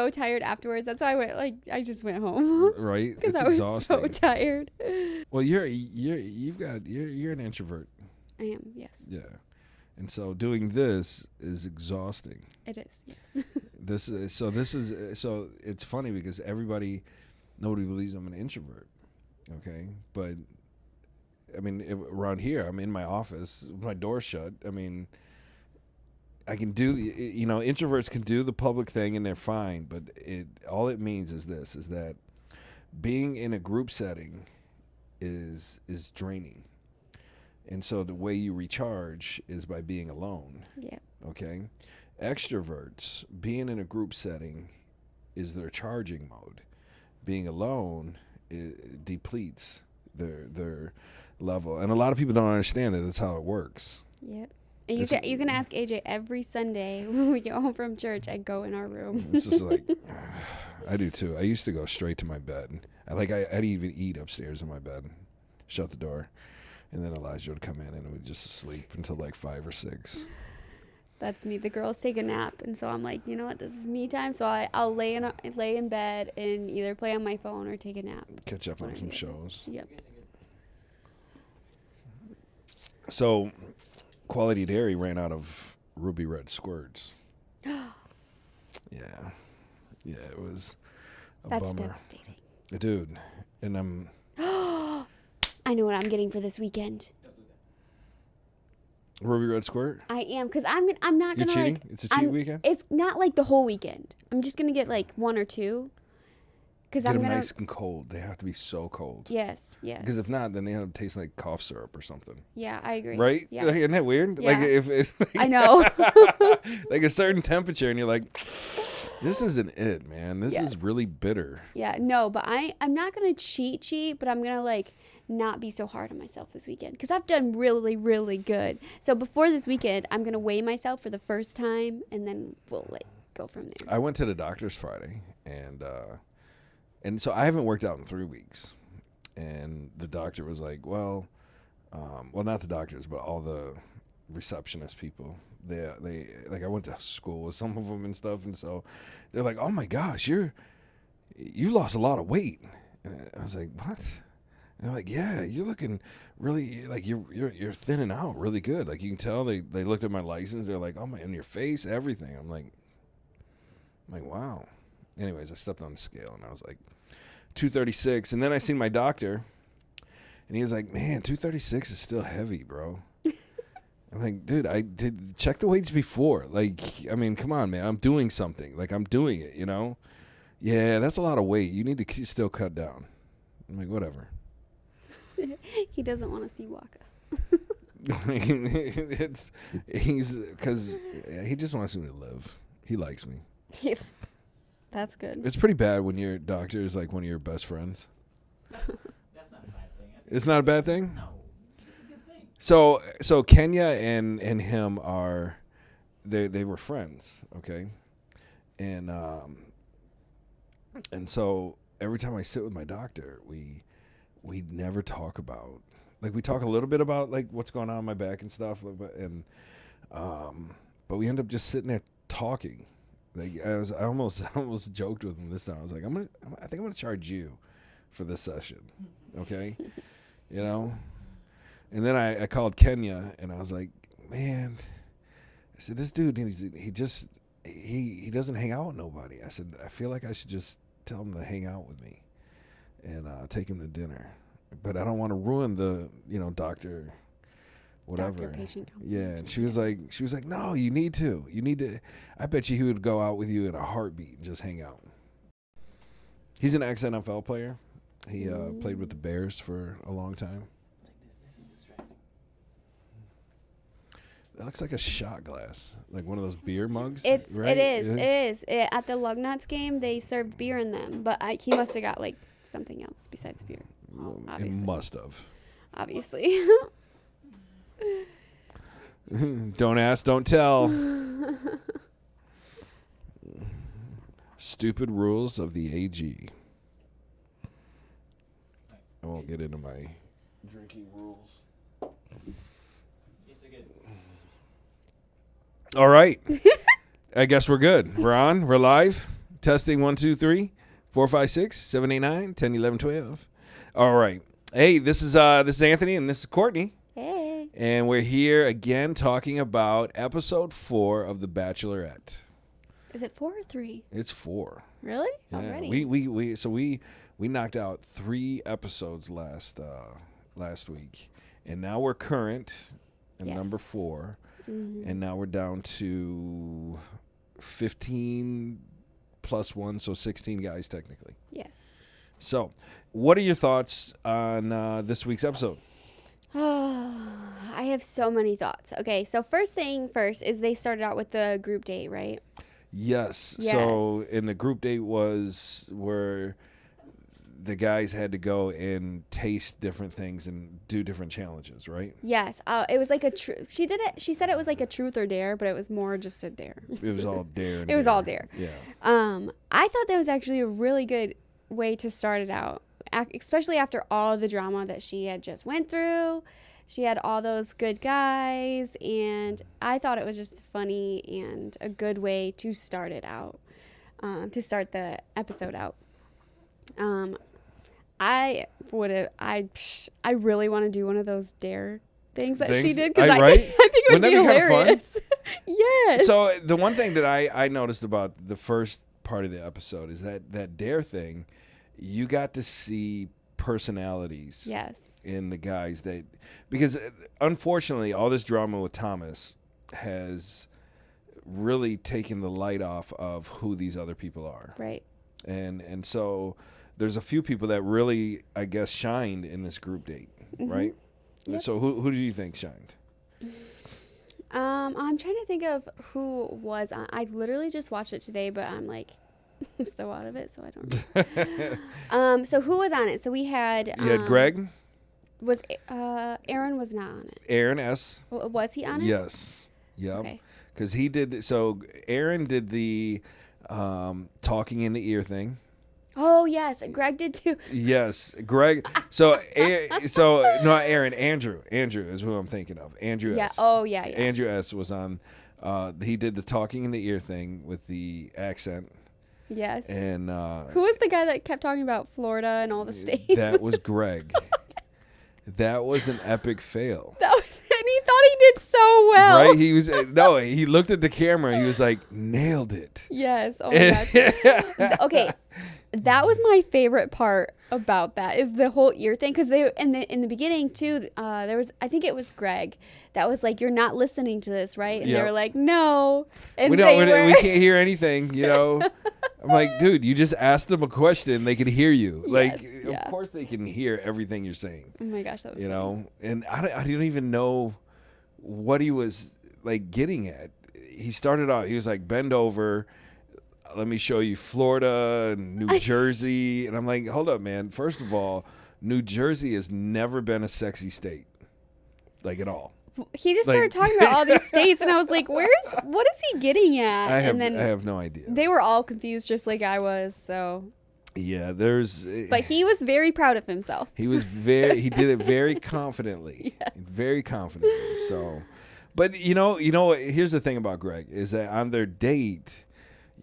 so tired afterwards. That's why I just went home. Right? Because It's I was exhausting. so tired. Well, you're an introvert. I am, yes. Yeah. And so doing this is exhausting. It is, yes. So it's funny because nobody believes I'm an introvert. Okay? But I mean, around here, I'm in my office, with my door shut. I mean, I can do introverts can do the public thing and they're fine, but all it means is that being in a group setting is draining. And so the way you recharge is by being alone. Yeah. Okay? Extroverts, being in a group setting is their charging mode. Being alone depletes their level. And a lot of people don't understand that that's how it works. Yep. And you can ask AJ every Sunday when we get home from church. I go in our room. It's just like, I do too. I used to go straight to my bed. I'd even eat upstairs in my bed, shut the door, and then Elijah would come in and we'd just sleep until like 5 or 6. That's me. The girls take a nap, and so I'm like, you know what? This is me time. So I'll lay in bed and either play on my phone or take a nap. Catch up on some shows. Yep. So, Quality Dairy ran out of Ruby Red Squirts. Yeah, it was a That's bummer. devastating. Dude, and I'm... I know what I'm getting for this weekend. Ruby Red Squirt? I am, because I'm not You're going to, cheating? It's a cheat weekend? It's not like the whole weekend. I'm just going to get like 1 or 2. Get them nice and cold. They have to be so cold. Yes. Because if not, then they have to taste like cough syrup or something. Yeah, I agree. Right? Yes. Isn't that weird? Yeah. I know. Like a certain temperature, and you're like, this isn't it, man. This is really bitter. Yeah, no, but I'm not going to cheat, but I'm going to like not be so hard on myself this weekend. Because I've done really, really good. So before this weekend, I'm going to weigh myself for the first time, and then we'll like go from there. I went to the doctor's Friday, and so I haven't worked out in 3 weeks. And the doctor was like, well, not the doctors, but all the receptionist people. They like, I went to school with some of them and stuff. And so they're like, oh my gosh, you lost a lot of weight. And I was like, what? And they're like, yeah, you're looking really, like you're thinning out really good. Like you can tell they looked at my license. They're like, oh my, and your face, everything. I'm like, wow. Anyways, I stepped on the scale and I was like 236. And then I seen my doctor and he was like, man, 236 is still heavy, bro. I'm like, dude, I did check the weights before. Like, I mean, come on, man. I'm doing something. Like, I'm doing it, you know? Yeah, that's a lot of weight. You need to still cut down. I'm like, whatever. He doesn't want to see Waka. Because he just wants me to live. He likes me. That's good. It's pretty bad when your doctor is like one of your best friends. That's not a bad thing. It's not a bad thing? No. It's a good thing. So Kenya and him are, they were friends, okay? And so every time I sit with my doctor, we never talk about, like, we talk a little bit about like what's going on in my back and stuff, and but we end up just sitting there talking. Like I almost joked with him this time. I was like, I think I'm gonna charge you for this session, okay? You know. And then I called Kenya and I was like, man, I said, this dude, he doesn't hang out with nobody. I said, I feel like I should just tell him to hang out with me and take him to dinner. But I don't want to ruin the, doctor, whatever. Doctor-patient Yeah, and she was like, no, you need to. I bet you he would go out with you in a heartbeat and just hang out. He's an ex-NFL player. He played with the Bears for a long time. It's like this is distracting. That looks like a shot glass, like one of those beer mugs. It right? is. At the Lugnuts game, they served beer in them, but he must have got like something else besides beer. He must have. Obviously. Don't ask, don't tell. Stupid rules of the AG. I won't get into my drinking rules. Yes, they're good. All right. I guess we're good. We're on. We're live. Testing 1, 2, 3, 4, 5, 6, 7, 8, 9, 10, 11, 12. All right. Hey, this is Anthony and this is Courtney. Hey. And we're here again talking about episode 4 of The Bachelorette. Is it 4 or 3? It's 4. Really? Yeah. Already? We knocked out 3 episodes last week, and now we're current at number 4, and now we're down to 15 plus 1, so 16 guys technically. Yes. So, what are your thoughts on this week's episode? I have so many thoughts. Okay, so first thing first is they started out with the group date, right? Yes. Yes. So, in the group date was where the guys had to go and taste different things and do different challenges, right? Yes. It was like a she said it was like a truth or dare, but it was more just a dare. It was all dare. It was all dare. Yeah. I thought that was actually a really good way to start it out, especially after all the drama that she had just went through. She had all those good guys, and I thought it was just funny and a good way to start it out, to start the episode out. I really want to do one of those dare things that she did, because right? I think it would be Wouldn't that be kinda hilarious. Yes. So the one thing that I noticed about the first part of the episode is that dare thing, you got to see personalities Yes. in the guys because unfortunately all this drama with Thomas has really taken the light off of who these other people are. Right. And so there's a few people that really, I guess, shined in this group date, right? Yep. So who do you think shined? I'm trying to think of who was on. I literally just watched it today, but I'm like, I'm so out of it, so I don't. So who was on it? So we had. You had Greg. Was Aaron was not on it? Aaron S. Was he on it? Yes. Yep. Okay. Because he did. So Aaron did the talking in the ear thing. Oh yes, Greg did too. Yes, Greg. So not Aaron. Andrew is who I'm thinking of. Andrew Yeah. S. Oh yeah. Andrew S. was on. He did the talking in the ear thing with the accent. Yes. And who was the guy that kept talking about Florida and all the states? That was Greg. That was an epic fail. And he thought he did so well. Right? He was he looked at the camera. He was like, nailed it. Yes. Oh my gosh. Okay. That was my favorite part about that is the whole ear thing, because they in the beginning too. There was, I think it was Greg that was like, "You're not listening to this, right?" And they were like, "No," and we can't hear anything. You know, I'm like, dude, you just asked them a question. They could hear you. Like, of course they can hear everything you're saying. Oh my gosh, that was know, and I didn't even know what he was like getting at. He started out. He was like, "Bend over. Let me show you Florida and New Jersey." And I'm like, hold up, man. First of all, New Jersey has never been a sexy state, like at all. He just started talking about all these states, and I was like, what is he getting at? I and then have no idea. They were all confused, just like I was. So. Yeah, But he was very proud of himself. He did it very confidently. Yes. Very confidently. So, but you know, here's the thing about Greg is that on their date,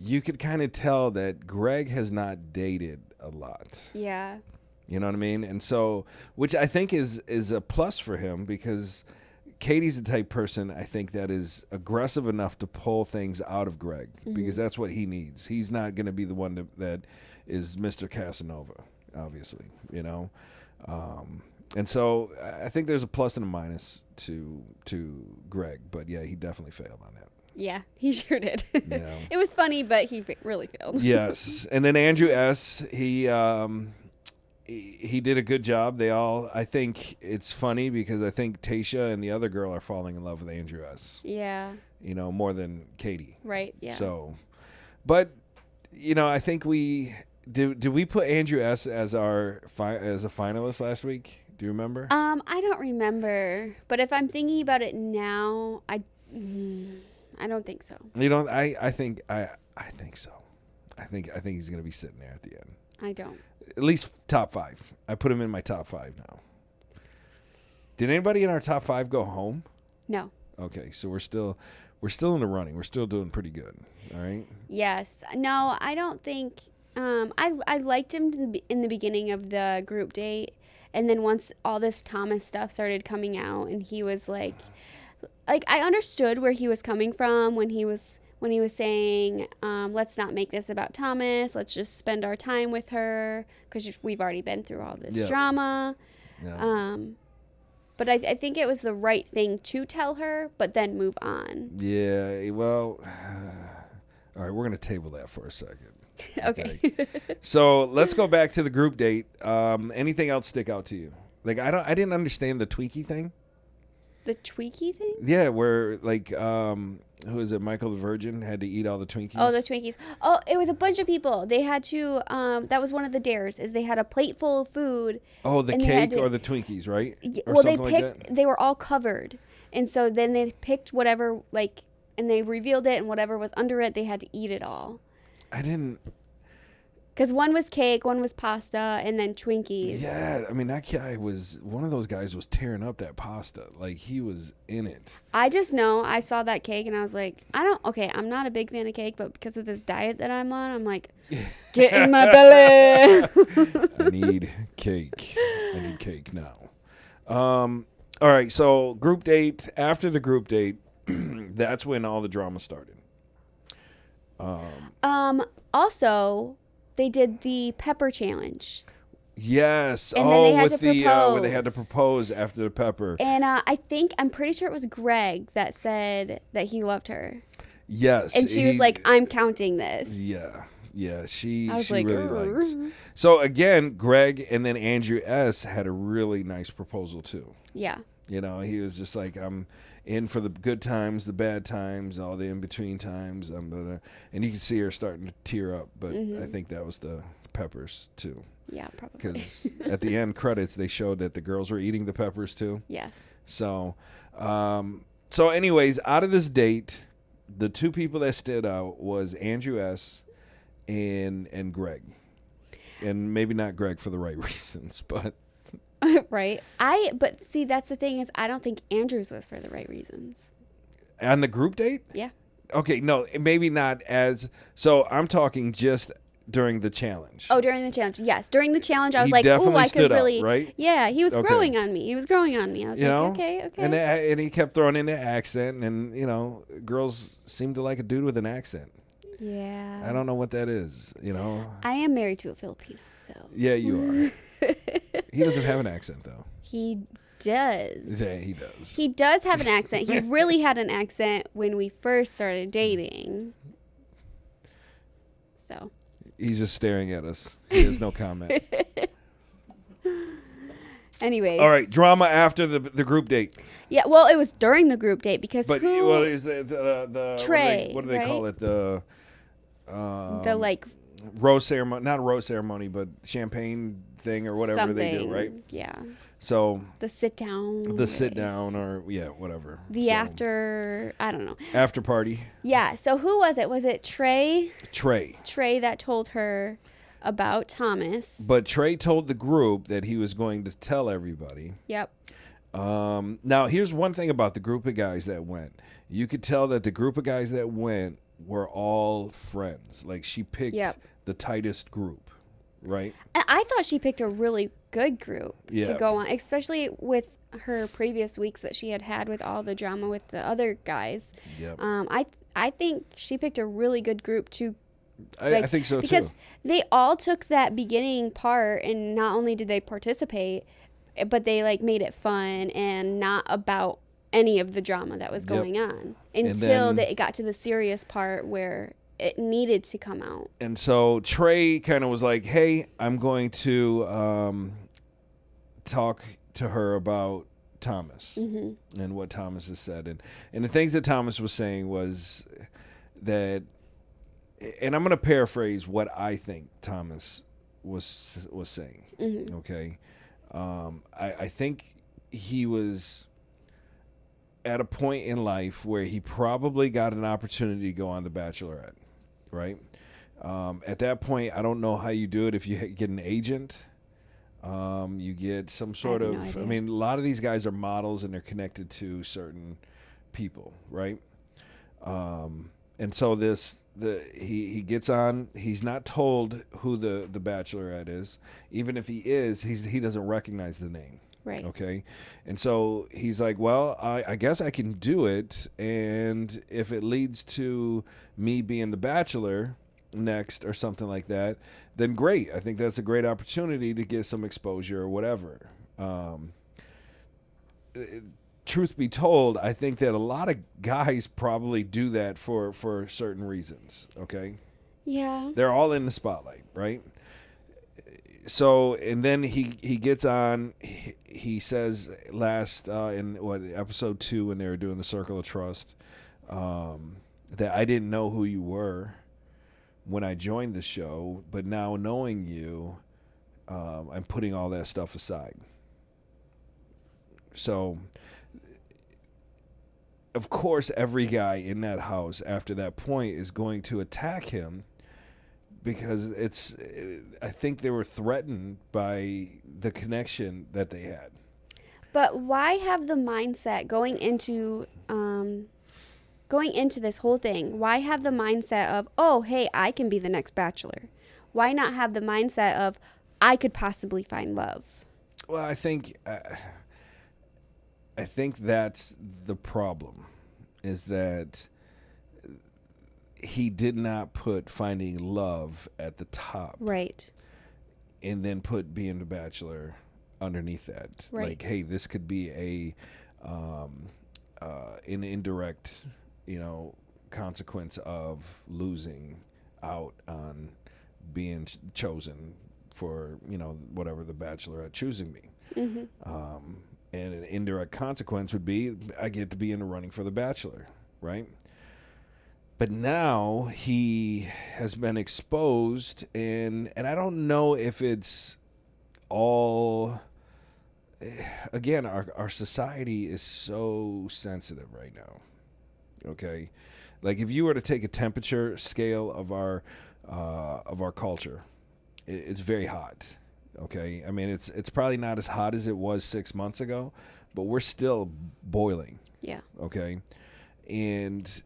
you could kind of tell that Greg has not dated a lot. Yeah. You know what I mean? And so, which I think is a plus for him, because Katie's the type person, I think, that is aggressive enough to pull things out of Greg, because that's what he needs. He's not going to be the one that is Mr. Casanova, obviously, you know? And so I think there's a plus and a minus to Greg, but yeah, he definitely failed on that. Yeah, he sure did. Yeah. It was funny, but he really failed. Yes. And then Andrew S., he did a good job. I think it's funny because I think Tasha and the other girl are falling in love with Andrew S. Yeah. You know, more than Katie. Right, yeah. So, but, you know, I think did we put Andrew S. as a finalist last week? Do you remember? I don't remember, but if I'm thinking about it now, I don't think so. You know, I think so. I think he's gonna be sitting there at the end. I don't. At least top 5. I put him in my top 5 now. Did anybody in our top 5 go home? No. Okay, so we're still we're still in the running. We're still doing pretty good. All right. Yes. No, I don't think. I liked him in the beginning of the group date, and then once all this Thomas stuff started coming out, and he was like I understood where he was coming from when he was saying, let's not make this about Thomas. Let's just spend our time with her because we've already been through all this drama. Yeah. But I think it was the right thing to tell her, but then move on. Yeah. Well, all right. We're gonna table that for a second. Okay. So let's go back to the group date. Anything else stick out to you? Like I didn't understand the Twinkie thing. The Twinkie thing? Yeah, where like who is it? Michael the Virgin had to eat all the Twinkies. Oh, the Twinkies. Oh, it was a bunch of people. They had to. That was one of the dares. Is they had a plate full of food. Oh, the cake or the Twinkies, right? Or well, they something picked. like that? They were all covered, and so then they picked whatever and they revealed it, and whatever was under it, they had to eat it all. I didn't. Because one was cake, one was pasta, and then Twinkies. Yeah, I mean that guy was one of those guys was tearing up that pasta, like he was in it. I just know I saw that cake and I was like, I'm not a big fan of cake, but because of this diet that I'm on, I'm like, get in my belly. I need cake. I need cake now. All right, so group date. After the group date, that's when all the drama started. Also, they did the pepper challenge. Yes. And then they had with to where they had to propose after the pepper. And I'm pretty sure it was Greg that said that he loved her. Yes. And she was like, I'm counting this. Yeah. Yeah, she like, really likes. So again, Greg and then Andrew S. had a really nice proposal too. Yeah. You know, he was just like, I'm in for the good times, the bad times, all the in-between times. And you can see her starting to tear up, but I think that was the peppers too. Yeah, probably. Because at the end credits, they showed that the girls were eating the peppers too. Yes. So, anyways, out of this date, the two people that stood out was Andrew S. and Greg. And maybe not Greg for the right reasons, but... Right. But see, that's the thing is I don't think Andrews was for the right reasons. On the group date? Yeah. Okay, no, maybe not as... So I'm talking just during the challenge. Oh, during the challenge. Yes. During the challenge, I was He like, definitely ooh, I stood could really... out, right? Yeah, he was growing on me. I was like, okay. And he kept throwing in the accent, and, you know, girls seem to like a dude with an accent. Yeah. I don't know what that is, you know? I am married to a Filipino, so... Yeah, you are. He doesn't have an accent, though. He does. Yeah, he does. He does have an accent. He really had an accent when we first started dating. So. He's just staring at us. He has no comment. Anyways. All right, drama after the group date. Yeah, well, it was during the group date because is the Trey, what do they call it? The like rose ceremony, not a rose ceremony, but champagne thing or whatever they do, right? Yeah. So the sit down. Or whatever. After, I don't know. After party. Yeah. So who was it? Was it Trey? Trey that told her about Thomas. But Trey told the group that he was going to tell everybody. Yep. Now, here's one thing about the group of guys that went. You could tell that the group of guys that went were all friends. Like, she picked the tightest group, right? And I thought she picked a really good group to go on, especially with her previous weeks that she had with all the drama with the other guys. Yep. I think she picked a really good group to... I think so, because too. they all took that beginning part, and not only did they participate, but they made it fun and not about any of the drama that was going on until it got to the serious part where it needed to come out. And so Trey kind of was like, hey, I'm going to talk to her about Thomas and what Thomas has said. And the things that Thomas was saying was that, and I'm going to paraphrase what I think Thomas was saying. Okay. I think he was at a point in life where he probably got an opportunity to go on The Bachelorette, right? At that point, I don't know how you do it. If you get an agent, you get some sort of... No idea. I mean, a lot of these guys are models and they're connected to certain people, right? And so he gets on. He's not told who the Bachelorette is. Even if he is, he doesn't recognize the name. Right. Okay. And so he's like, well, I guess I can do it. And if it leads to me being the Bachelor next or something like that, then great. I think that's a great opportunity to get some exposure or whatever. Truth be told, I think that a lot of guys probably do that for certain reasons. Okay. Yeah. They're all in the spotlight, right? So, and then he gets on. He says last in episode 2 when they were doing the Circle of Trust, that I didn't know who you were when I joined the show, but now knowing you, I'm putting all that stuff aside. So, of course, every guy in that house after that point is going to attack him. Because I think they were threatened by the connection that they had. But why have the mindset going into this whole thing? Why have the mindset of, oh, hey, I can be the next Bachelor? Why not have the mindset of, I could possibly find love? Well, I think that's the problem, is that he did not put finding love at the top. Right. And then put being the Bachelor underneath that. Right. Like, hey, this could be an indirect, consequence of losing out on being chosen for, whatever the Bachelorette choosing me. Mm-hmm. And an indirect consequence would be I get to be in the running for the Bachelor, right? But now he has been exposed, and I don't know if it's all. Again, our society is so sensitive right now. Okay, like if you were to take a temperature scale of our culture, it's very hot. Okay, I mean it's probably not as hot as it was 6 months ago, but we're still boiling. Yeah. Okay, and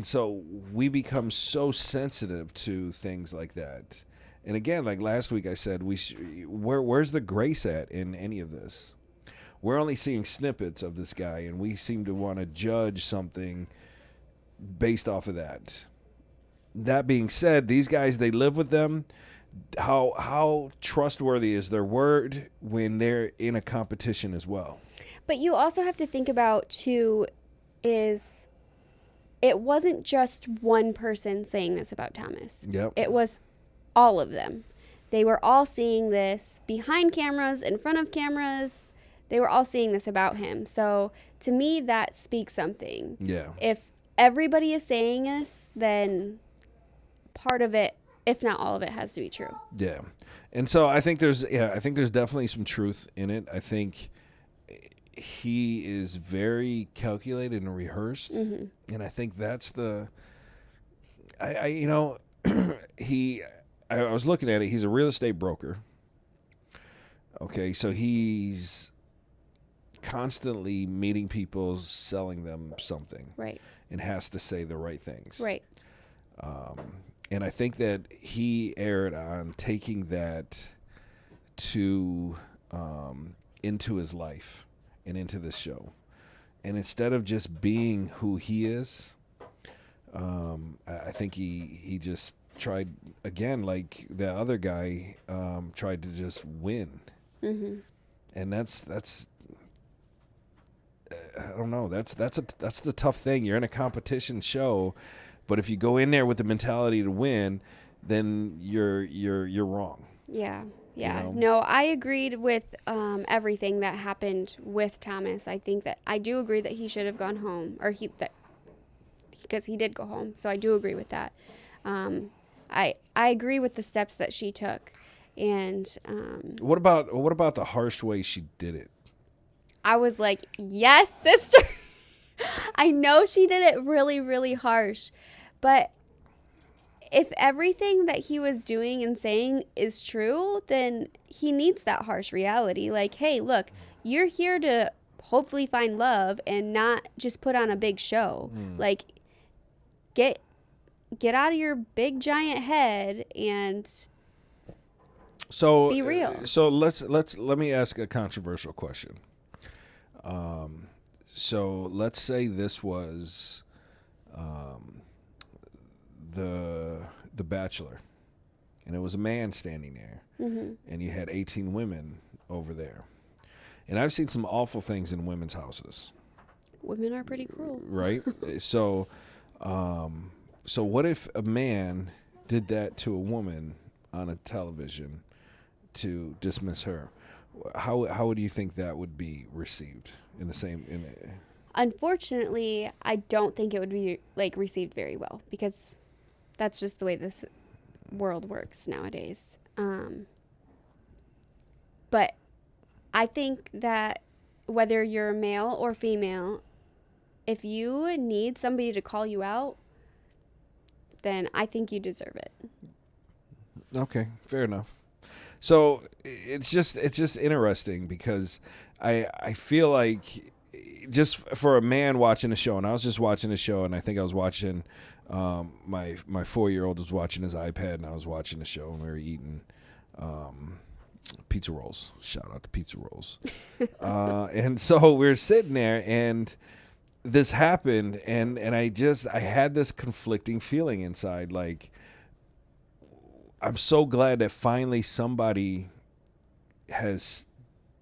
so we become so sensitive to things like that. And again, like last week I said, where's the grace at in any of this? We're only seeing snippets of this guy, and we seem to want to judge something based off of that. That being said, these guys, they live with them. How trustworthy is their word when they're in a competition as well? But you also have to think about, too, is it wasn't just one person saying this about Thomas. Yep. It was all of them. They were all seeing this behind cameras, in front of cameras. They were all seeing this about him. So to me, that speaks something. Yeah. If everybody is saying this, then part of it, if not all of it, has to be true. Yeah. And so I think there's definitely some truth in it. I think he is very calculated and rehearsed. Mm-hmm. And I think that's I was looking at it. He's a real estate broker. Okay. So he's constantly meeting people, selling them something. Right. And has to say the right things. Right. And I think that he erred on taking that to into his life and into this show. And instead of just being who he is, I think he just tried, again, like the other guy, tried to just win. Mm-hmm. And that's I don't know. That's the tough thing. You're in a competition show, but if you go in there with the mentality to win, then you're wrong. Yeah. Yeah. You know? No, I agreed with everything that happened with Thomas. I think that I do agree that he should have gone home, because he did go home. So I do agree with that. I agree with the steps that she took, and what about the harsh way she did it? I was like, yes, sister. I know she did it really, really harsh, but if everything that he was doing and saying is true, then he needs that harsh reality. Like, hey, look, you're here to hopefully find love and not just put on a big show. Like, get out of your big giant head and So be real. So let me ask a controversial question. So let's say this was the Bachelor, and it was a man standing there, and you had 18 women over there, and I've seen some awful things in women's houses. Women are pretty cruel. Right? So what if a man did that to a woman on a television to dismiss her? How do you think that would be received in the same? Unfortunately, I don't think it would be like received very well because that's just the way this world works nowadays. But I think that whether you're male or female, if you need somebody to call you out, then I think you deserve it. Okay, fair enough. So it's just interesting because I feel like just for a man watching a show, and I was just watching a show, and I think I was watching my 4-year-old was watching his iPad, and I was watching the show, and we were eating pizza rolls. Shout out to pizza rolls. And so we were sitting there, and this happened, and I had this conflicting feeling inside, like, I'm so glad that finally somebody has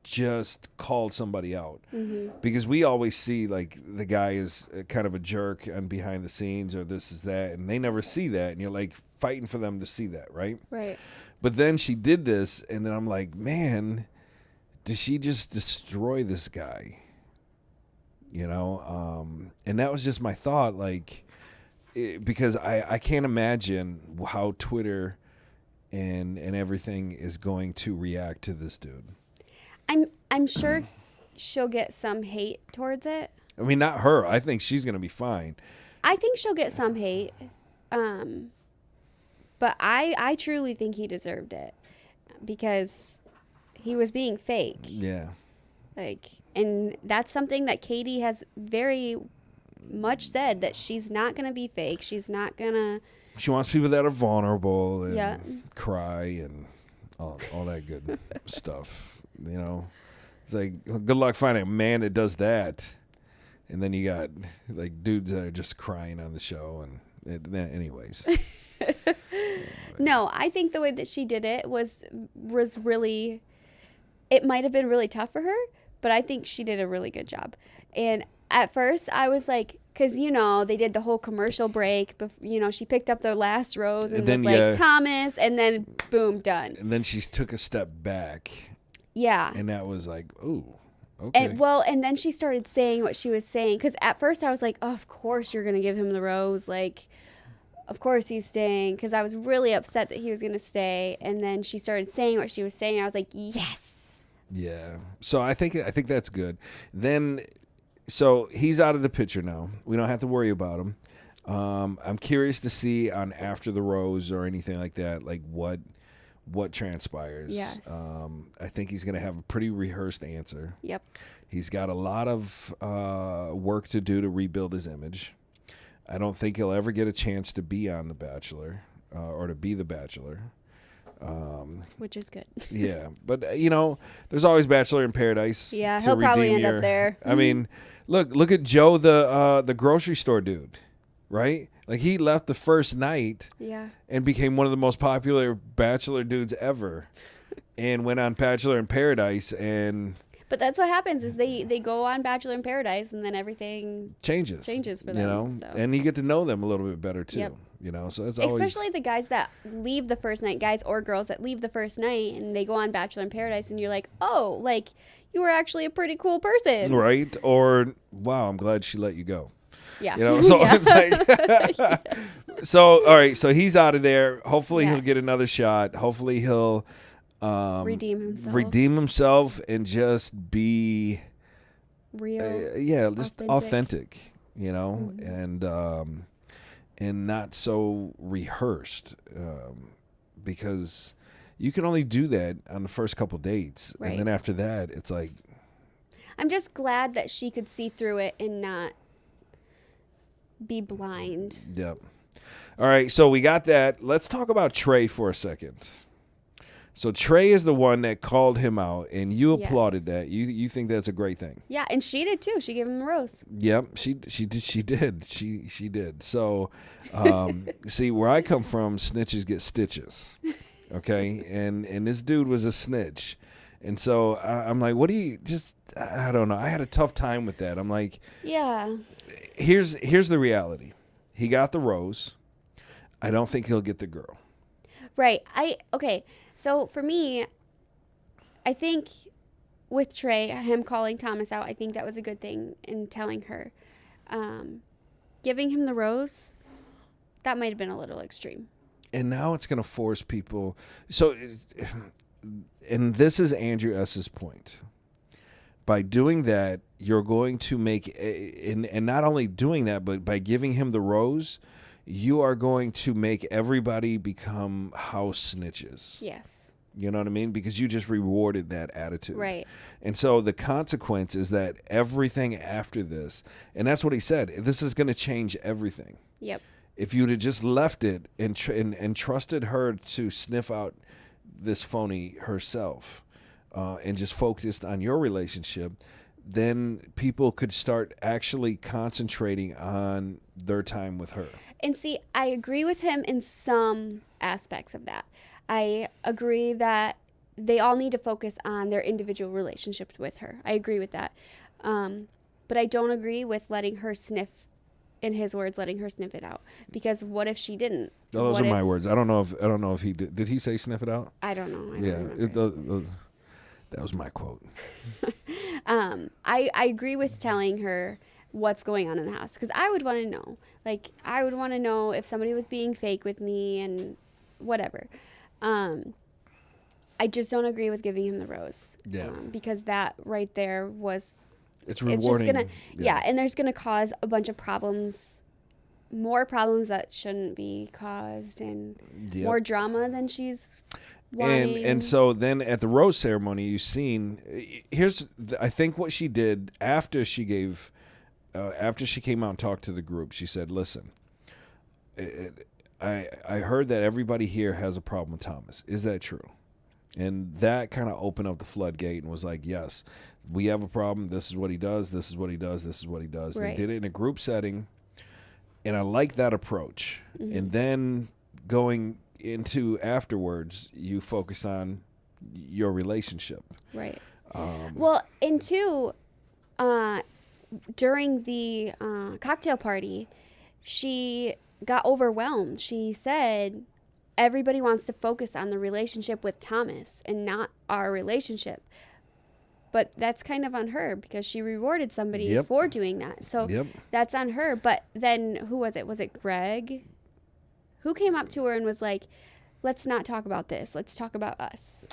just called somebody out, because we always see like the guy is kind of a jerk on behind the scenes or this is that, and they never see that, and you're like fighting for them to see that, right? But then she did this, and then I'm like, man, did she just destroy this guy? And that was just my thought, like, because I can't imagine how Twitter and everything is going to react to this dude. I'm sure she'll get some hate towards it. I mean, not her. I think she's going to be fine. I think she'll get some hate. But I truly think he deserved it because he was being fake. Yeah. And that's something that Katie has very much said, that she's not going to be fake. She's not going to. She wants people that are vulnerable and cry and all that good stuff. It's like, good luck finding a man that does that. And then you got like dudes that are just crying on the show. Anyways. No, I think the way that she did it was really, it might have been really tough for her, but I think she did a really good job. And at first I was like, because, they did the whole commercial break. She picked up the last rose and was like, Thomas, and then boom, done. And then she took a step back. Yeah. And that was like, ooh, okay. And then she started saying what she was saying. Because at first I was like, oh, of course you're going to give him the rose. Like, of course he's staying. Because I was really upset that he was going to stay. And then she started saying what she was saying. I was like, yes. Yeah. So I think that's good. Then... So he's out of the picture now. We don't have to worry about him. I'm curious to see on After the Rose or anything like that, like what transpires. Yes. I think he's going to have a pretty rehearsed answer. Yep. He's got a lot of work to do to rebuild his image. I don't think he'll ever get a chance to be on The Bachelor or to be The Bachelor. Which is good. Yeah. But, there's always Bachelor in Paradise. Yeah, he'll probably end up there. I mean... Look at Joe, the grocery store dude, right? Like, he left the first night and became one of the most popular Bachelor dudes ever and went on Bachelor in Paradise. But that's what happens is they go on Bachelor in Paradise and then everything changes for them. So. And you get to know them a little bit better too. Yep. So that's always... Especially the guys that leave the first night, guys or girls that leave the first night and they go on Bachelor in Paradise and you're like, oh, like... you were actually a pretty cool person. Right. Or, wow, I'm glad she let you go. Yeah. So it's like, yes. So, all right. So he's out of there. Hopefully he'll get another shot. Hopefully he'll redeem himself and just be real. Just authentic, and not so rehearsed, because you can only do that on the first couple dates. Right. And then after that, it's like... I'm just glad that she could see through it and not be blind. Yep. All right, so we got that. Let's talk about Trey for a second. So Trey is the one that called him out, and you applauded Yes. that. You think that's a great thing. Yeah, and she did too. She gave him a rose. Yep, she did. So, see, where I come from, snitches get stitches. Okay, and this dude was a snitch, and so I'm like, what do you just? I don't know. I had a tough time with that. I'm like, Yeah. here's the reality. He got the rose. I don't think he'll get the girl. Right. Okay. So for me, I think with Trey, him calling Thomas out, I think that was a good thing in telling her. Giving him the rose, that might have been a little extreme. And now it's going to force people. So, and this is Andrew S.'s point. By doing that, you're going to make, and not only doing that, but by giving him the rose, you are going to make everybody become house snitches. Yes. You know what I mean? Because you just rewarded that attitude. Right. And so the consequence is that everything after this, and that's what he said, this is going to change everything. Yep. If you'd have just left it and trusted her to sniff out this phony herself and just focused on your relationship, then people could start actually concentrating on their time with her. And see, I agree with him in some aspects of that. I agree that they all need to focus on their individual relationships with her. I agree with that. But I don't agree with letting her sniff, in his words, letting her sniff it out. Because what if she didn't? Oh, those What are my if- words. I don't know if he did. Did he say sniff it out? I don't know. I don't Yeah, remember. that was my quote. I agree with telling her what's going on in the house because I would want to know. Like, I would want to know if somebody was being fake with me and whatever. I just don't agree with giving him the rose. Yeah. Because that right there was, It's it's rewarding. just gonna, yeah, and there's gonna cause a bunch of problems, more problems that shouldn't be caused, and Yep. more drama than she's wanting. And so then at the rose ceremony, you've seen. I think what she did after she gave, after she came out and talked to the group, she said, "Listen, I heard that everybody here has a problem with Thomas. Is that true?" And that kind of opened up the floodgate and was like, "Yes, we have a problem. This is what he does. This is what he does. This is what he does." Right. They did it in a group setting, and I like that approach. Mm-hmm. And then going into afterwards, you focus on your relationship. Right. Um, Well, and two, during the cocktail party, she got overwhelmed. She said, everybody wants to focus on the relationship with Thomas and not our relationship. But that's kind of on her because she rewarded somebody Yep. for doing that. So Yep. that's on her. But then who was it? Was it Greg? Who came up to her and was like, let's not talk about this. Let's talk about us.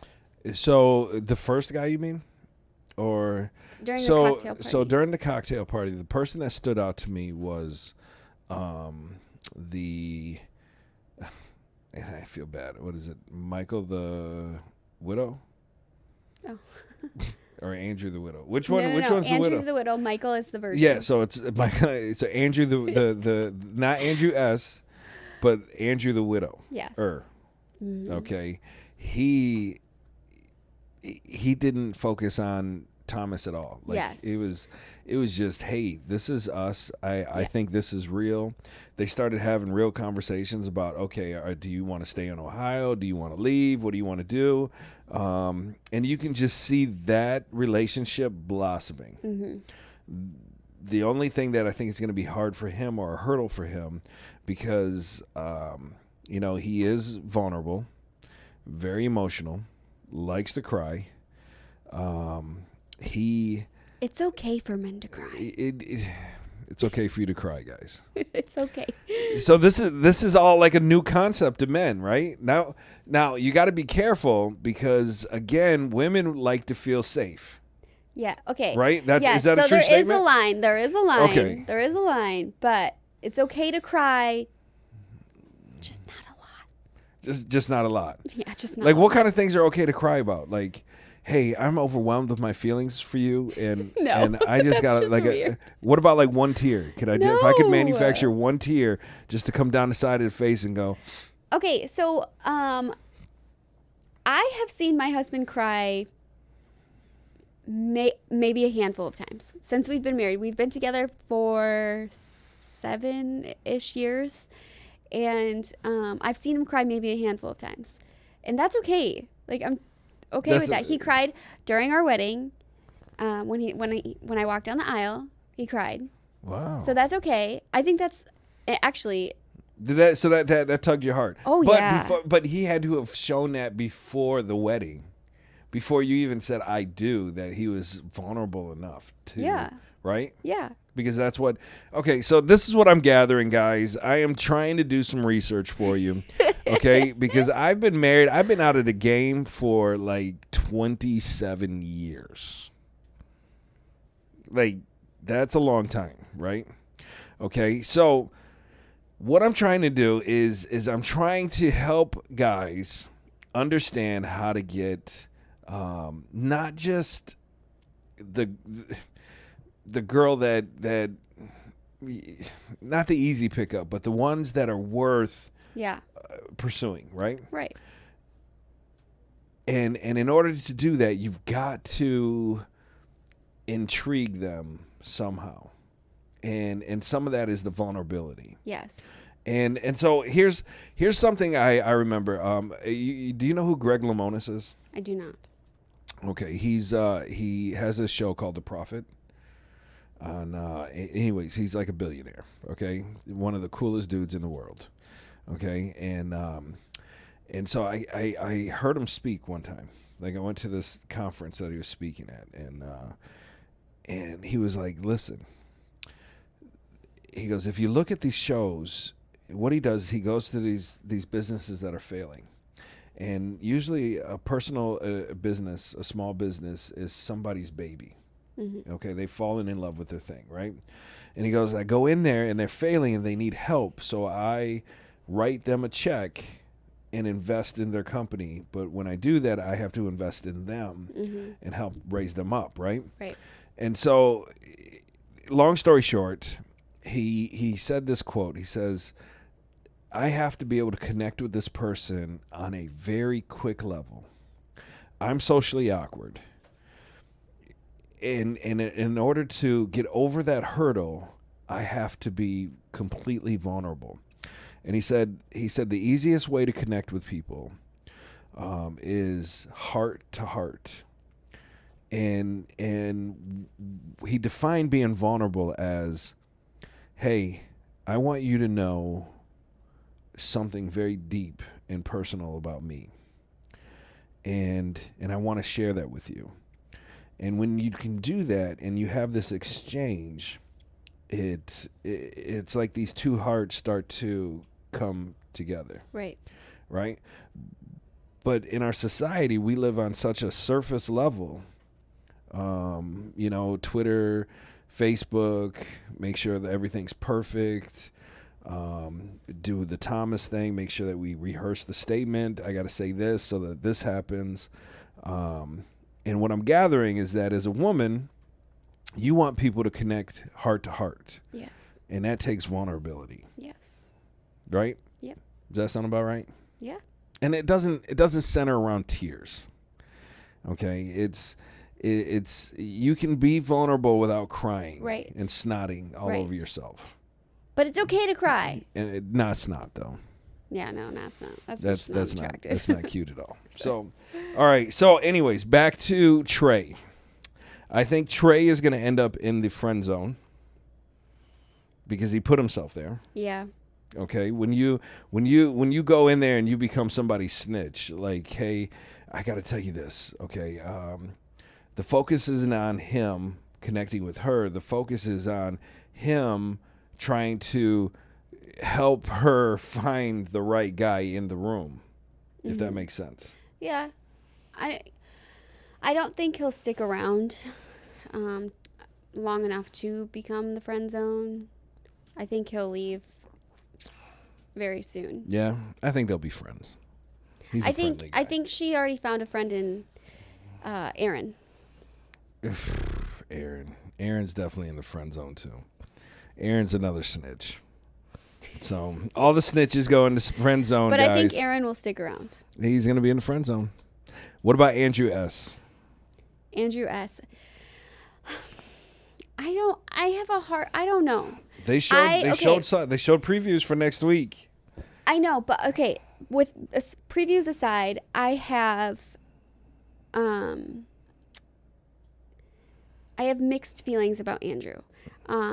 So the first guy, you mean? Or During the so cocktail party. so during the cocktail party, the person that stood out to me was the and I feel bad. What is it? Michael the widow? Oh. Or Andrew the widow? Which one? No, Which one's the Andrew's widow? the widow. Michael is the virgin. Yeah, so it's Michael. So Andrew the not Andrew S, but Andrew the widow. Yes. Mm-hmm. Okay, he didn't focus on Thomas at all. Like Yes. it was just, hey, this is us. I think this is real. They started having real conversations about, okay, do you want to stay in Ohio? Do you want to leave? What do you want to do? And you can just see that relationship blossoming. Mm-hmm. The only thing that I think is going to be hard for him or a hurdle for him because, he is vulnerable, very emotional, likes to cry. It's okay for men to cry. It's okay for you to cry, guys. It's okay. So this is all like a new concept to men, right? Now you got to be careful because again, women like to feel safe. Yeah. Okay. Right? Is that a so true there statement? is a line. There is a line. Okay. There is a line. But it's okay to cry. Just not a lot. Just not a lot. Yeah, just not. Like a what lot. kind of things are okay to cry about? Like hey, I'm overwhelmed with my feelings for you, and No, and I just that's got just like weird. what about like one tear? Could I do if I could No. manufacture one tear just to come down the side of the face and go, Okay, so I have seen my husband cry maybe a handful of times since we've been married. We've been together for 7-ish years, and I've seen him cry maybe a handful of times, and that's okay. Like, I'm okay That's with that. He cried during our wedding. When I walked down the aisle, he cried. wow? So that's okay. I think that's actually. Did that tugged your heart? Oh, but yeah. But he had to have shown that before the wedding, before you even said "I do," that he was vulnerable enough to. Yeah. Right. Yeah. Because that's what. Okay, so this is what I'm gathering, guys. I am trying to do some research for you. Okay, because I've been married. I've been out of the game for like 27 years. Like, that's a long time, right? Okay, so what I'm trying to do is I'm trying to help guys understand how to get not just the girl that not the easy pickup, but the ones that are worth Yeah. pursuing, right? Right. And in order to do that, you've got to intrigue them somehow. And some of that is the vulnerability. Yes. And so here's something I remember. Do you know who Greg Lamonis is? I do not. Okay, he has this show called The Prophet. Anyways, he's like a billionaire. Okay, one of the coolest dudes in the world. Okay, and so I heard him speak one time. Like, I went to this conference that he was speaking at, and he was like, "Listen," he goes, "if you look at these shows, what he does is he goes to these businesses that are failing, and usually a personal business, a small business, is somebody's baby." Mm-hmm. Okay, they've fallen in love with their thing, right? And he goes, I go in there and they're failing and they need help, so I write them a check and invest in their company. But when I do that, I have to invest in them Mm-hmm. and help raise them up, right? Right. And so, long story short, he said this quote. He says, I have to be able to connect with this person on a very quick level. I'm socially awkward. And in order to get over that hurdle, I have to be completely vulnerable. And he said the easiest way to connect with people is heart to heart. And he defined being vulnerable as, hey, I want you to know something very deep and personal about me. And I want to share that with you. And when you can do that and you have this exchange, it's like these two hearts start to come together. Right. Right? But in our society, we live on such a surface level. Twitter, Facebook, make sure that everything's perfect. Do the Thomas thing, make sure that we rehearse the statement. I got to say this so that this happens. And what I'm gathering is that as a woman, you want people to connect heart to heart. Yes. And that takes vulnerability. Yes. Right? Yep. Does that sound about right? Yeah. And it doesn't center around tears. Okay? It's you can be vulnerable without crying. Right. And snotting all Right. over yourself. But it's okay to cry. And not snot though. Yeah, no, that's not. That's That's not not attractive. that's not cute at all. So, all right. So, anyways, back to Trey. I think Trey is going to end up in the friend zone because he put himself there. Yeah. Okay, when you go in there and you become somebody's snitch, like, hey, I got to tell you this. Okay, the focus isn't on him connecting with her. The focus is on him trying to help her find the right guy in the room, if that makes sense. Yeah. I don't think he'll stick around long enough to become the friend zone. I think he'll leave very soon. Yeah, I think they'll be friends. He's a friendly guy. I think she already found a friend in Aaron. Aaron's definitely in the friend zone too. Aaron's another snitch. So all the snitches go into friend zone, But guys. I think Aaron will stick around. He's going to be in the friend zone. What about Andrew S? Andrew S. I don't know. They showed previews for next week. I know, but okay. With previews aside, I have mixed feelings about Andrew.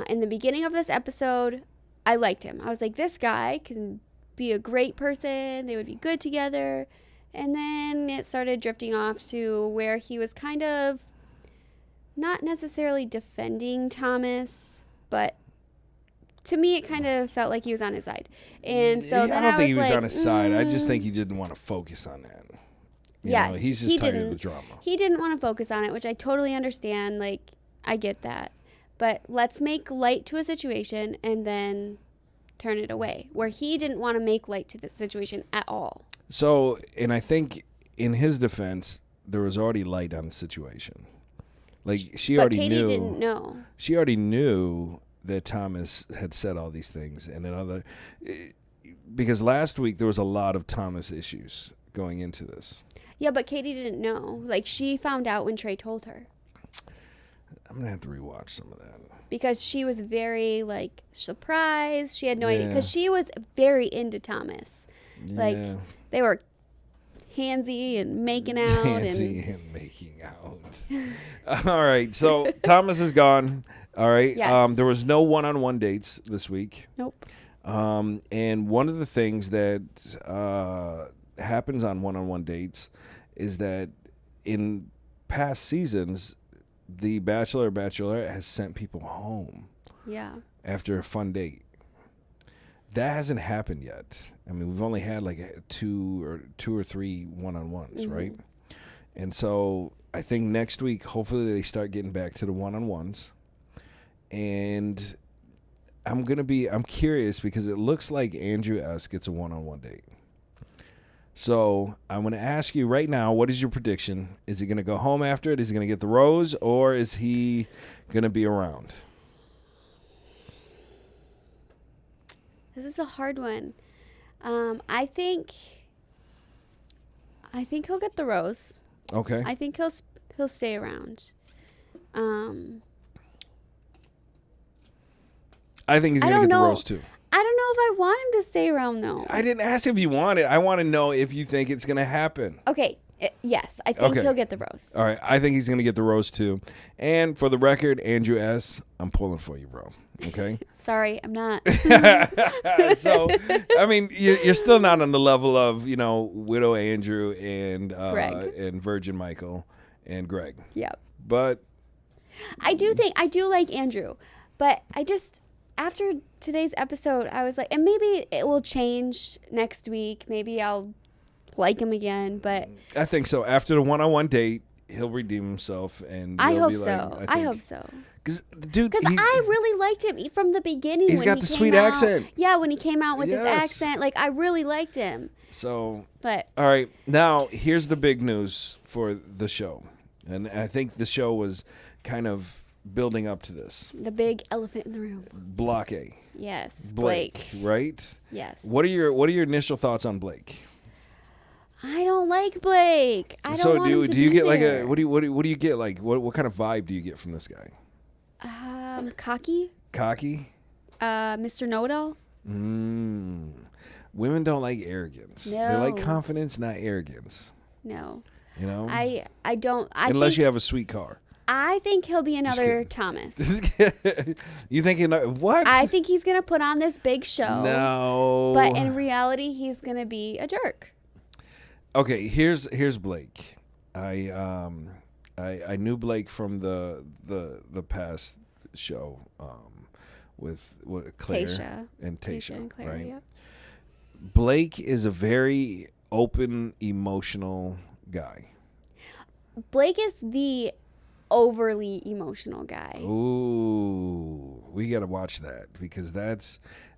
In the beginning of this episode, I liked him. I was like, this guy can be a great person. They would be good together. And then it started drifting off to where he was kind of not necessarily defending Thomas, but to me, it kind of felt like he was on his side. And so then I don't think he was like, on his side. I just think he didn't want to focus on that. Yes, He's just tired of the drama. He didn't want to focus on it, which I totally understand. Like, I get that. But let's make light to a situation and then turn it away, where he didn't want to make light to the situation at all. So, and I think in his defense, there was already light on the situation. Like, she already knew. But Katie didn't know. She already knew that Thomas had said all these things. And then because last week there was a lot of Thomas issues going into this. Yeah, but Katie didn't know. Like, she found out when Trey told her. I'm going to have to rewatch some of that. Because she was very, like, surprised. She had no idea. Because she was very into Thomas. Yeah. Like, they were handsy and making out. Handsy and making out. All right. So, Thomas is gone. All right. Yes. There was no one-on-one dates this week. Nope. And one of the things that happens on one-on-one dates is that in past seasons, the Bachelor or Bachelorette has sent people home. Yeah. After a fun date. That hasn't happened yet. I mean, we've only had like two or three one-on-ones, right? And so I think next week, hopefully they start getting back to the one-on-ones. And I'm curious because it looks like Andrew S. gets a one-on-one date. So I'm going to ask you right now, what is your prediction? Is he going to go home after it? Is he going to get the rose? Or is he going to be around? This is a hard one. I think he'll get the rose. Okay. I think he'll stay around. I think he's going to get the rose too. I don't know if I want him to stay around though. I didn't ask if you want it. I want to know if you think it's going to happen. Okay. Yes, I think he'll get the rose. All right. I think he's going to get the rose too. And for the record, Andrew S., I'm pulling for you, bro. Okay? Sorry, I'm not. So, I mean, you're still not on the level of, Widow Andrew and Greg. And Virgin Michael and Greg. Yep. But I do like Andrew, but after today's episode, I was like, and maybe it will change next week. Maybe I'll like him again, but I think so. After the one-on-one date, he'll redeem himself, and I hope be so. like, I hope so. Because I really liked him from the beginning. He's got the sweet accent. Yeah, when he came out with his Yes. accent, like I really liked him. So, But all right, now here's the big news for the show, and I think the show was kind of building up to this. the big elephant in the room. Block A. Yes, Blake, right? Yes. What are your initial thoughts on Blake? I don't like Blake. I don't So want him to do you be get like there. a what do you get like what kind of vibe do you get from this guy? Cocky? Cocky? Mr. Know-It-All? Women don't like arrogance. They like No. confidence, not arrogance. No. You know? I don't. Unless you have a sweet car. I think he'll be another kidding. Thomas. You thinking what? I think he's going to put on this big show. No. But in reality, he's going to be a jerk. Okay, here's Blake. I knew Blake from the past show with Claire Tasha. and Tasha, and Claire, right? yep. Blake is a very open, emotional guy. Blake is the overly emotional guy. Ooh, we got to watch that because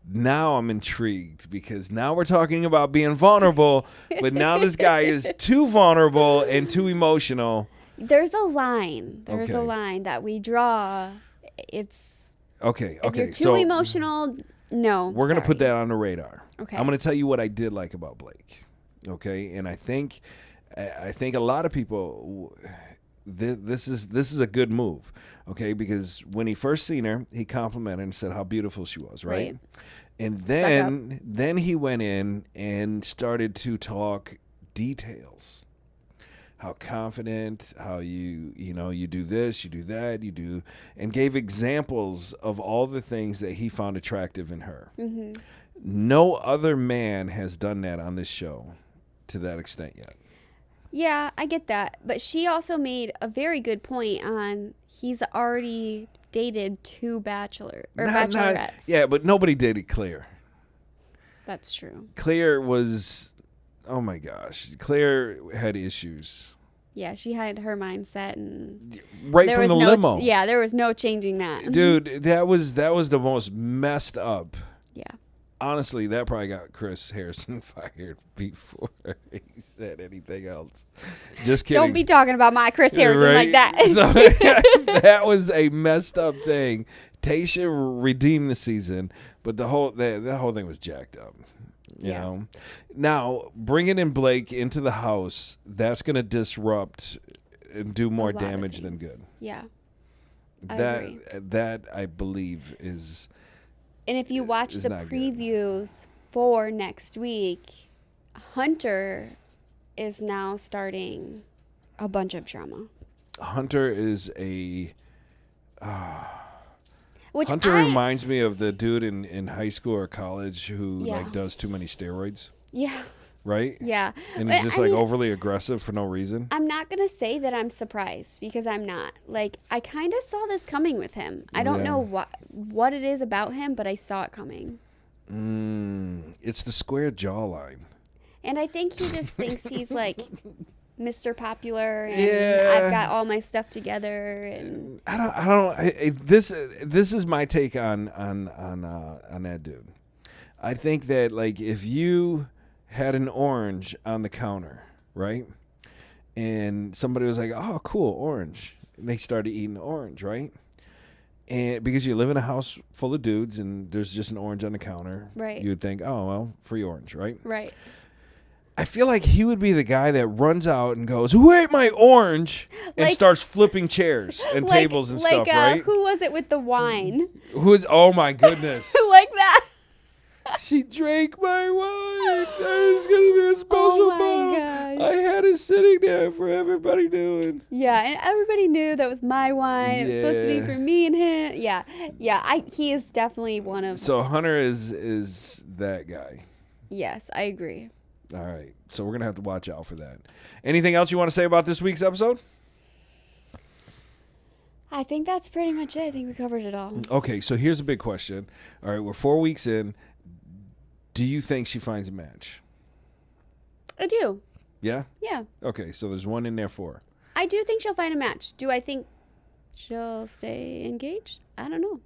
now I'm intrigued because now we're talking about being vulnerable, but now this guy is too vulnerable and too emotional. There's a line. There's a Okay. line that we draw. It's Okay. if you're too emotional, no. We're going to put sorry. that on the radar. Okay. I'm going to tell you what I did like about Blake. Okay? And I think a lot of people this is a good move. Okay? Because when he first seen her, he complimented and said how beautiful she was, right? And then he went in and started to talk details. How confident, how you do this, you do that, you do, and gave examples of all the things that he found attractive in her. Mm-hmm. No other man has done that on this show to that extent yet. Yeah, I get that. But she also made a very good point on he's already dated 2 bachelorettes. Yeah, but nobody dated Claire. That's true. Claire was, oh my gosh, Claire had issues. Yeah, she had her mindset and Right there from was the limo. Yeah, there was no changing that. Dude, that was the most messed up. Yeah. Honestly, that probably got Chris Harrison fired before he said anything else. Just kidding. Don't be talking about my Chris Harrison like that. So, that was a messed up thing. Tayshia redeemed the season, but that whole thing was jacked up. You know? Now, bringing in Blake into the house, that's going to disrupt and do more damage than good. Yeah. I agree. That I believe is. And if you watch the previews for next week, Hunter is now starting a bunch of drama. Hunter is a. Hunter reminds me of the dude in high school or college who like does too many steroids. Yeah. Right? Yeah. And he's just overly aggressive for no reason. I'm not going to say that I'm surprised because I'm not. Like, I kind of saw this coming with him. I don't know what it is about him, but I saw it coming. It's the square jawline. And I think he just thinks he's like Mr. Popular and I've got all my stuff together and this is my take on that dude. I think that like if you had an orange on the counter, right? And somebody was like, "Oh, cool, orange." And they started eating the orange, right? And because you live in a house full of dudes and there's just an orange on the counter, right? You would think, "Oh, well, free orange," right? Right. I feel like he would be the guy that runs out and goes, "Who ate my orange?" and starts flipping chairs and tables and stuff, right? Who was it with the wine? Oh my goodness. Like that. She drank my wine. That is going to be a special bottle. Gosh. I had it sitting there for everybody doing. Yeah, and everybody knew that was my wine. It was supposed to be for me and him. Yeah. He is definitely one of. So Hunter is that guy. Yes, I agree. All right. So we're going to have to watch out for that. Anything else you want to say about this week's episode? I think that's pretty much it. I think we covered it all. Okay, so here's a big question. All right, we're 4 weeks in. Do you think she finds a match? I do. Yeah? Yeah. Okay, so there's one in there for her. I do think she'll find a match. Do I think she'll stay engaged? I don't know.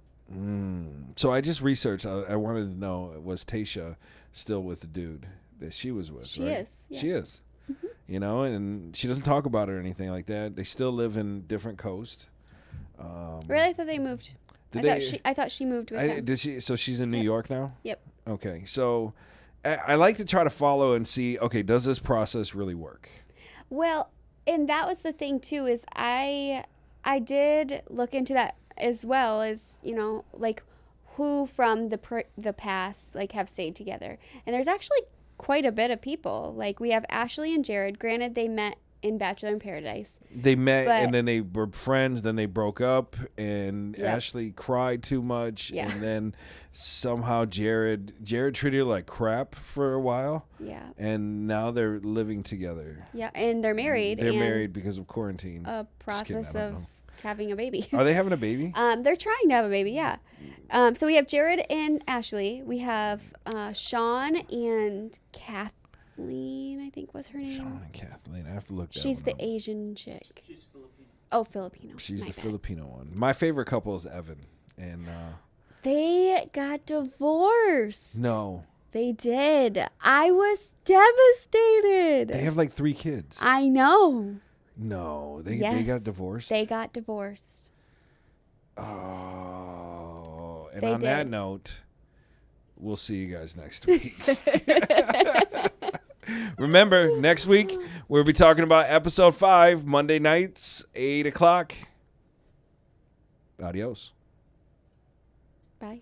So I just researched. I wanted to know, was Tayshia still with the dude that she was with? She right? is. Yes. She is. Mm-hmm. You know, and she doesn't talk about it or anything like that. They still live in different coast. Really? I thought they moved. I thought she moved with him. Did she? So she's in New York now? Yep. Okay. So I like to try to follow and see, okay, does this process really work? Well, and that was the thing too, is I did look into that as well as, you know, like who from the past like have stayed together. And there's actually quite a bit of people. Like we have Ashley and Jared. Granted, they met in Bachelor in Paradise. They met and then they were friends, then they broke up, and Ashley cried too much, and then somehow Jared treated her like crap for a while. Yeah. And now they're living together. Yeah, and they're married. They're married because of quarantine. A process of having a baby. Are they having a baby? They're trying to have a baby, yeah. So we have Jared and Ashley. We have Sean and Kathleen, I think was her name. Sean and Kathleen. I have to look that She's one the up. Asian chick. She's Filipino. Oh, Filipino. She's the Filipino one. My favorite couple is Evan and they got divorced. No. They did. I was devastated. They have like 3 kids. I know. No, they Yes. got divorced. They got divorced. Oh, and They on that did. note, we'll see you guys next week. Remember, next week we'll be talking about episode 5, Monday nights, 8 o'clock. Adios. Bye.